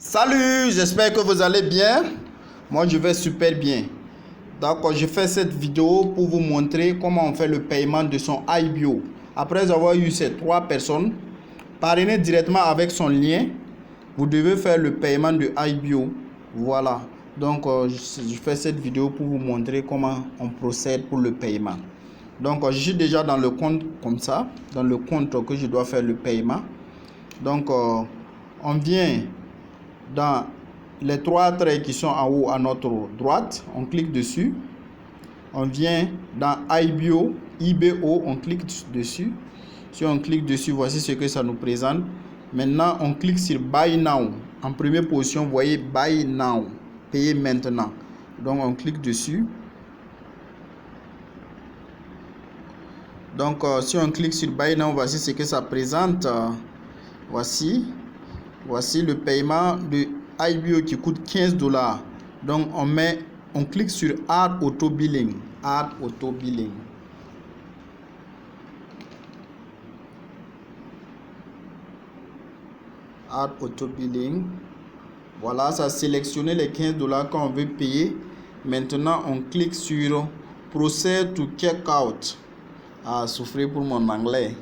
Salut, j'espère que vous allez bien. Moi, je vais super bien. Donc, je fais cette vidéo pour vous montrer comment on fait le paiement de son iBio. Après avoir eu ces 3 personnes, parrainées directement avec son lien, vous devez faire le paiement de iBio. Voilà. Donc, je fais cette vidéo pour vous montrer comment on procède pour le paiement. Donc, je suis déjà dans le compte comme ça, dans le compte que je dois faire le paiement. Donc, on vient dans les 3 traits qui sont en haut à notre droite, on clique dessus. On vient dans iBio, on clique dessus. Si on clique dessus, voici ce que ça nous présente. Maintenant, on clique sur Buy Now. En première position, vous voyez Buy Now, payer maintenant. Donc, on clique dessus. Donc, si on clique sur Buy Now, voici ce que ça présente. Voici le paiement de iBio qui coûte $15. Donc, on clique sur Add Auto Billing. Add Auto Billing. Add Auto Billing. Voilà, ça a sélectionné les $15 qu'on veut payer. Maintenant, on clique sur Proceed to Checkout. Ah, souffrez pour mon anglais.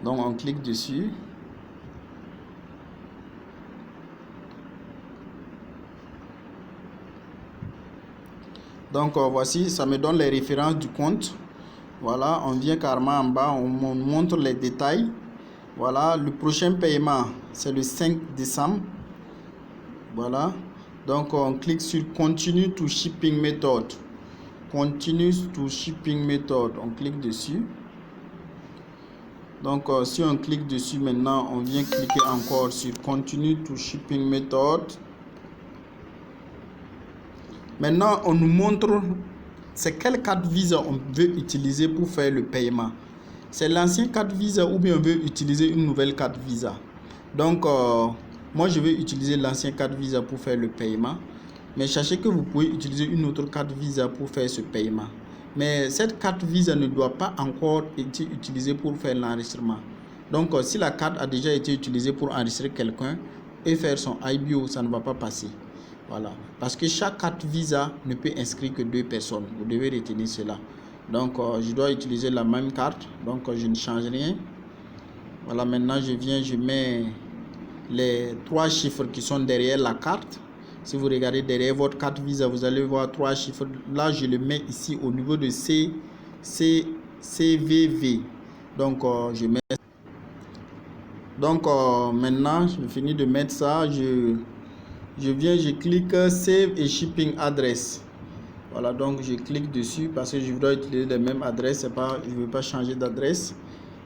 Donc, on clique dessus. Donc, voici, ça me donne les références du compte. Voilà, on vient carrément en bas, on montre les détails. Voilà, le prochain paiement, c'est le 5 décembre. Voilà, donc on clique sur Continue to Shipping Method. Continue to Shipping Method, on clique dessus. Donc, si on clique dessus maintenant, on vient cliquer encore sur Continue to Shipping Method. Maintenant, on nous montre c'est quelle carte Visa on veut utiliser pour faire le paiement. C'est l'ancienne carte Visa ou bien on veut utiliser une nouvelle carte Visa. Donc, moi je vais utiliser l'ancienne carte Visa pour faire le paiement. Mais sachez que vous pouvez utiliser une autre carte Visa pour faire ce paiement. Mais cette carte Visa ne doit pas encore être utilisée pour faire l'enregistrement. Donc, si la carte a déjà été utilisée pour enregistrer quelqu'un et faire son iBio, ça ne va pas passer. Voilà, parce que chaque carte Visa ne peut inscrire que 2 personnes. Vous devez retenir cela. Donc, je dois utiliser la même carte. Donc, je ne change rien. Voilà, maintenant, je mets les 3 chiffres qui sont derrière la carte. Si vous regardez derrière votre carte Visa, vous allez voir 3 chiffres. Là, je le mets ici au niveau de CVV. Donc, je mets. Donc, maintenant, je finis de mettre ça. Je clique Save et Shipping Address. Voilà, donc je clique dessus parce que je dois utiliser les mêmes adresses. Je ne veux pas changer d'adresse.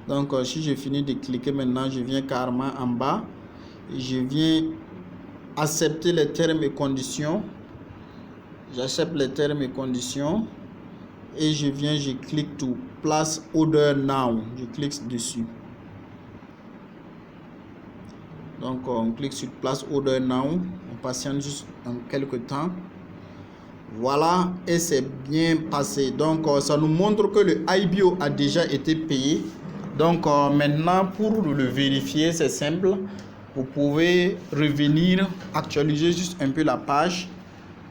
Donc, si je finis de cliquer maintenant, je viens carrément en bas. Je viens accepter les termes et conditions. J'accepte les termes et conditions. Et je clique to Place Order Now. Je clique dessus. Donc, on clique sur Place Order Now. On patiente juste en quelques temps. Voilà, et c'est bien passé. Donc, ça nous montre que le iBio a déjà été payé. Donc, maintenant, pour le vérifier, c'est simple. Vous pouvez revenir, actualiser juste un peu la page.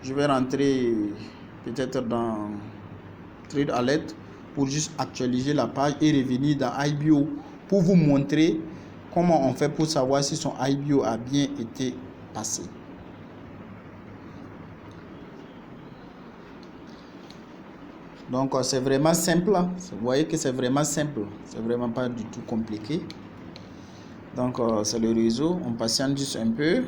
Je vais rentrer peut-être dans Trade Alert pour juste actualiser la page et revenir dans iBio pour vous montrer comment on fait pour savoir si son iBio a bien été passé. Donc, c'est vraiment simple. Vous voyez que c'est vraiment simple. C'est vraiment pas du tout compliqué. Donc, c'est le réseau. On patiente juste un peu.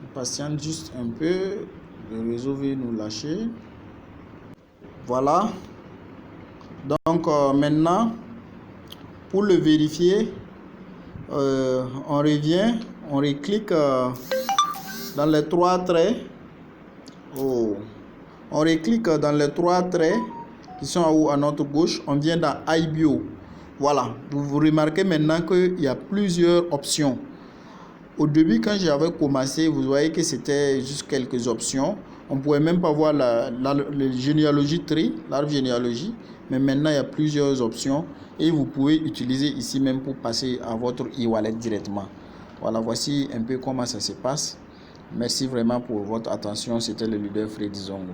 On patiente juste un peu. Le réseau veut nous lâcher. Voilà. Donc, maintenant, pour le vérifier, on revient, on reclique dans les 3 traits. On reclique dans les 3 traits qui sont en haut à notre gauche. On vient dans iBio. Voilà. Vous remarquez maintenant qu'il y a plusieurs options. Au début, quand j'avais commencé, vous voyez que c'était juste quelques options. On ne pouvait même pas voir la généalogie tree, l'arbre généalogie. Mais maintenant, il y a plusieurs options. Et vous pouvez utiliser ici même pour passer à votre e-wallet directement. Voilà, voici un peu comment ça se passe. Merci vraiment pour votre attention. C'était le leader Freddy Zongo.